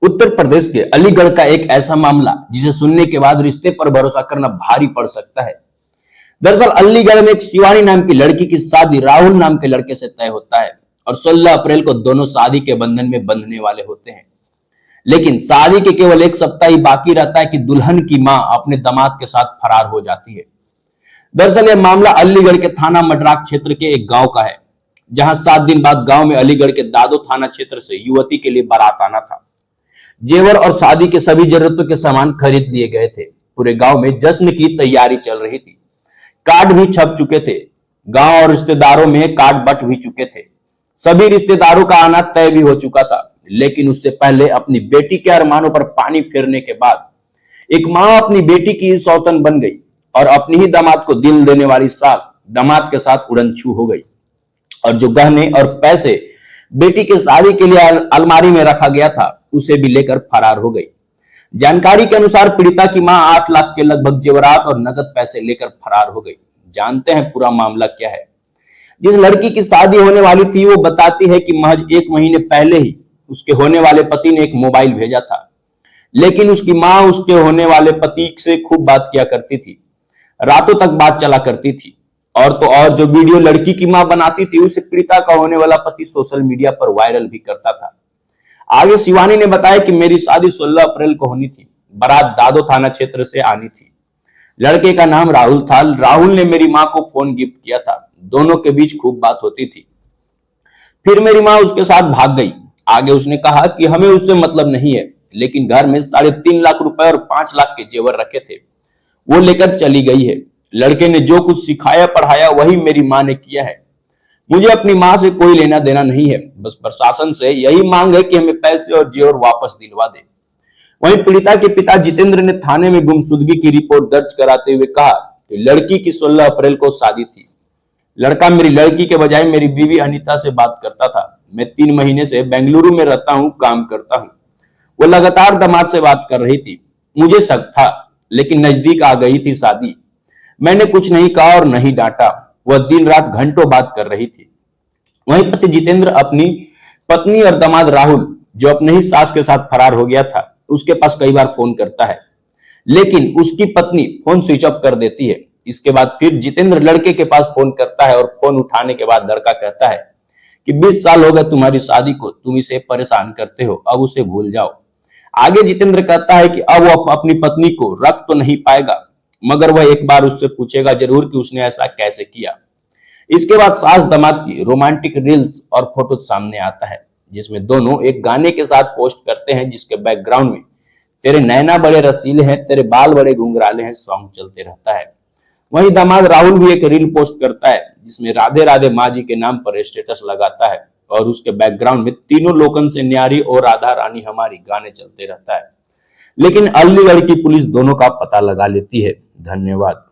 उत्तर प्रदेश के अलीगढ़ का एक ऐसा मामला जिसे सुनने के बाद रिश्ते पर भरोसा करना भारी पड़ सकता है। दरअसल अलीगढ़ में एक शिवानी नाम की लड़की की शादी राहुल नाम के लड़के से तय होता है और 16 अप्रैल को दोनों शादी के बंधन में बंधने वाले होते हैं। लेकिन शादी के केवल एक सप्ताह ही बाकी रहता है कि दुल्हन की मां अपने दामाद के साथ फरार हो जाती है। दरअसल यह मामला अलीगढ़ के थाना मडराक क्षेत्र के एक गांव का है, जहां 7 दिन बाद गांव में अलीगढ़ के दादो थाना क्षेत्र से युवती के लिए बारात आना था। जेवर और शादी के सभी जरूरतों के सामान खरीद लिए गए थे। पूरे गांव में जश्न की तैयारी चल रही थी। कार्ड भी छप चुके थे। गांव और रिश्तेदारों में कार्ड बंट भी चुके थे। सभी रिश्तेदारों का आना तय भी हो चुका था। लेकिन उससे पहले अपनी बेटी के अरमानों पर पानी फेरने के बाद एक मां अपनी बेटी की सौतन बन गई और अपनी ही दामाद को दिल देने वाली सास दामाद के साथ उड़नछू हो गई और जो गहने और पैसे बेटी की शादी के लिए अलमारी में रखा गया था उसे भी लेकर फरार हो गई। जानकारी के अनुसार पीड़िता की मां 8 लाख के लगभग जेवरात और नगद पैसे लेकर फरार हो गई। जानते हैं पूरा मामला क्या है। जिस लड़की की शादी होने वाली थी वो बताती है कि महज 1 महीने पहले ही उसके होने वाले पति ने एक मोबाइल भेजा था, लेकिन उसकी मां उसके होने वाले पति से खूब बात किया करती थी। रातों तक बात चला करती थी और तो और जो वीडियो लड़की की मां बनाती थी उसे पीड़िता का होने वाला पति सोशल मीडिया पर वायरल भी करता था। आगे शिवानी ने बताया कि मेरी शादी 16 अप्रैल को होनी थी। बारात दादो थाना क्षेत्र से आनी थी। लड़के का नाम राहुल था। राहुल ने मेरी मां को फोन गिफ्ट किया था। दोनों के बीच खूब बात होती थी। फिर मेरी मां उसके साथ भाग गई। आगे उसने कहा कि हमें उससे मतलब नहीं है, लेकिन घर में 3.5 लाख रुपए और 5 लाख के जेवर रखे थे, वो लेकर चली गई है। लड़के ने जो कुछ सिखाया पढ़ाया वही मेरी मां ने किया है। मुझे अपनी मां से कोई लेना देना नहीं है। बस प्रशासन से यही मांग है कि हमें पैसे और जेवर वापस दिलवा दे। वहीं पीड़िता के पिता जितेंद्र ने थाने में गुमशुदगी की रिपोर्ट दर्ज कराते हुए कहा कि लड़की की 16 अप्रैल को शादी थी। लड़का मेरी लड़की के बजाय मेरी बीवी अनीता से बात करता था। मैं 3 महीने से बेंगलुरु में रहता हूँ, काम करता हूँ। वो लगातार दामाद से बात कर रही थी। मुझे शक था, लेकिन नजदीक आ गई थी शादी। मैंने कुछ नहीं कहा और नहीं डांटा। वह दिन रात घंटों बात कर रही थी। वहीं पति जितेंद्र अपनी पत्नी और दामाद राहुल, जो अपने ही सास के साथ फरार हो गया था, उसके पास कई बार फोन करता है, लेकिन उसकी पत्नी फोन स्विच ऑफ कर देती है। इसके बाद फिर जितेंद्र लड़के के पास फोन करता है और फोन उठाने के बाद लड़का कहता है कि 20 साल हो गए तुम्हारी शादी को, तुम इसे परेशान करते हो, अब उसे भूल जाओ। आगे जितेंद्र कहता है कि अब वो अपनी पत्नी को रख तो नहीं पाएगा, मगर वह एक बार उससे पूछेगा जरूर कि उसने ऐसा कैसे किया। इसके बाद सास दामाद की रोमांटिक रील्स और फोटो सामने आता है, जिसमें दोनों एक गाने के साथ पोस्ट करते हैं, जिसके बैकग्राउंड में तेरे नैना बड़े रसीले हैं, तेरे बाल बड़े घुंघराले हैं सॉन्ग चलते रहता है। वहीं दामाद राहुल भी एक रील पोस्ट करता है, जिसमें राधे राधे माँ जी के नाम पर स्टेटस लगाता है और उसके बैकग्राउंड में तीनों लोकन से न्यारी और राधा रानी हमारी गाने चलते रहता है। लेकिन अलीगढ़ की पुलिस दोनों का पता लगा लेती है। धन्यवाद।